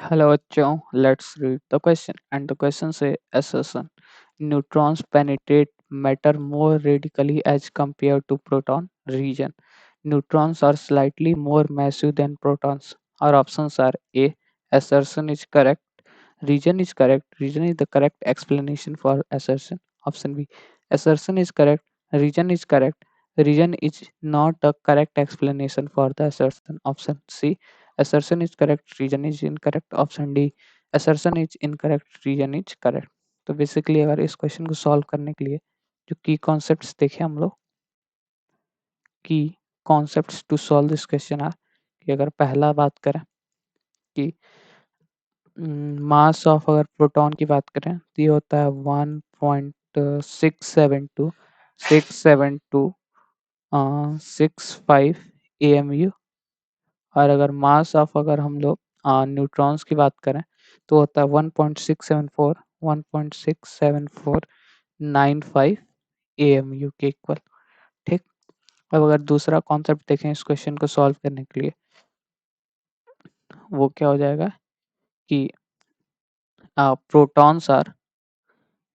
Hello, bachcho. Let's read the question. And the question says assertion. Neutrons penetrate matter more radically as compared to proton region. Neutrons are slightly more massive than protons. Our options are A. Assertion is correct. Region is correct. Region is the correct explanation for assertion. Option B. Assertion is correct. Region is correct. Region is not a correct explanation for the assertion. Option C. Assertion is correct, region is incorrect. Option D assertion is incorrect, region is correct. तो basically अगर इस question को solve करने के लिए जो की concepts देखे हम लोग की concepts to solve this question are कि अगर पहला बात करें कि मास ऑफ अगर प्रोटॉन की बात करें तो ये होता है 1.672 65 AMU और अगर मास ऑफ अगर हम लोग न्यूट्रॉन्स की बात करें तो होता है 1.674 AMU के इक्वल। ठीक। अब अगर दूसरा कॉन्सेप्ट देखें इस क्वेश्चन को सॉल्व करने के लिए वो क्या हो जाएगा कि प्रोटॉन्स आर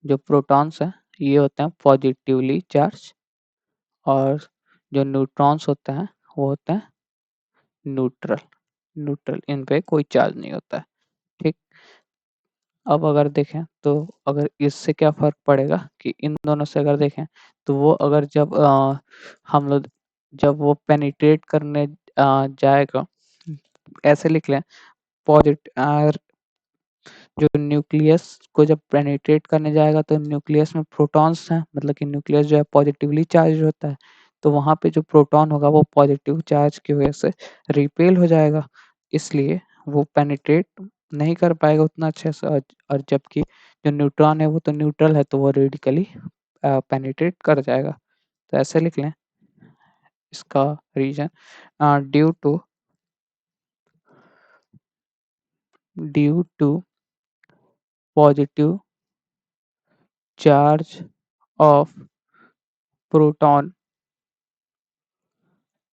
जो प्रोटॉन्स हैं ये होते हैं पॉजिटिवली चार्ज और जो न्यूट्रॉन्स होते हैं वो होते हैं न्यूट्रल। न्यूट्रल इन पे कोई चार्ज नहीं होता है। ठीक। अब अगर देखें तो अगर इससे क्या फ़र्क पड़ेगा कि इन दोनों से अगर देखें तो वो अगर जब हम लोग जब वो पेनिट्रेट करने जाएगा ऐसे लिख लें जो न्यूक्लियस को जब पेनिट्रेट करने जाएगा तो न्यूक्लियस में प्रोटॉन्स हैं मतलब कि न्यूक्लियस जो है पॉजिटिवली चार्ज होता है तो वहाँ पे जो प्रोटॉन होगा वो पॉजिटिव चार्ज की वजह से रिपेल हो जाएगा इसलिए वो पेनिट्रेट नहीं कर पाएगा उतना अच्छे से और जबकि जो न्यूट्रॉन है वो तो न्यूट्रल है तो वो रेडिकली पेनिट्रेट कर जाएगा। तो ऐसे लिख लें इसका reason due to positive charge of proton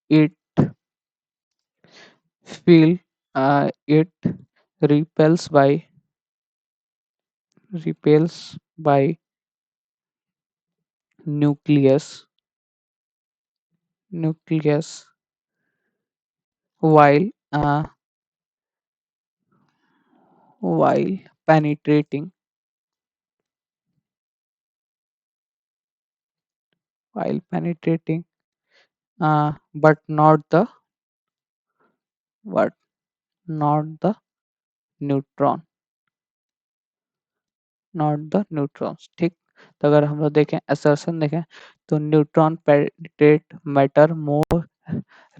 it feel it repels by repels by nucleus nucleus while uh, while penetrating while penetrating but but not the neutron not the neutrons. ठीक। तो अगर हम लोग देखें असर्शन देखें तो neutron penetrate matter more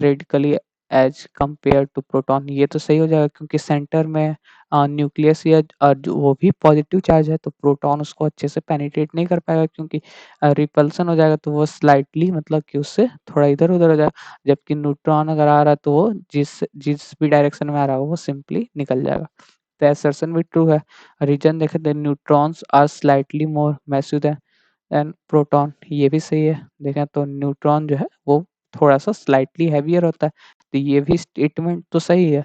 radically as compare to proton ये तो सही हो जाएगा क्योंकि सेंटर में न्यूक्लियस या वो भी पॉजिटिव चार्ज है तो प्रोटॉन उसको अच्छे से पेनिट्रेट नहीं कर पाएगा क्योंकि रिपल्सन हो जाएगा तो वो स्लाइटली मतलब कि उससे थोड़ा इधर उधर हो जाएगा जबकि न्यूट्रॉन अगर आ रहा है तो वो जिस जिस भी डायरेक्शन में आ रहा है वो सिंपली निकल जाएगा। तो assertion भी ट्रू है। रीजन देखें तो neutrons are slightly more massive than proton ये भी सही है। देखें तो न्यूट्रॉन जो है वो थोड़ा सा स्लाइटली हैवियर होता है तो ये भी स्टेटमेंट तो सही है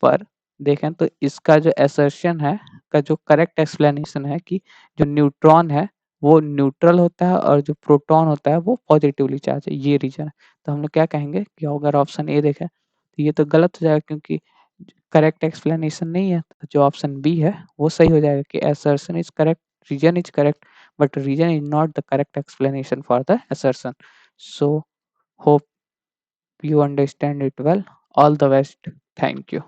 पर देखें तो इसका जो assertion है का जो करेक्ट एक्सप्लेनेशन है कि जो न्यूट्रॉन है वो न्यूट्रल होता है और जो प्रोटॉन होता है वो पॉजिटिवली चार्ज है ये रीजन है। तो हम लोग क्या कहेंगे कि अगर ऑप्शन ए देखें तो ये तो गलत हो जाएगा क्योंकि करेक्ट एक्सप्लेनेशन नहीं है तो जो ऑप्शन बी है वो सही हो जाएगा कि assertion is correct reason is correct but reason is not the correct explanation for the assertion. So hope you understand it well. All the best. Thank you.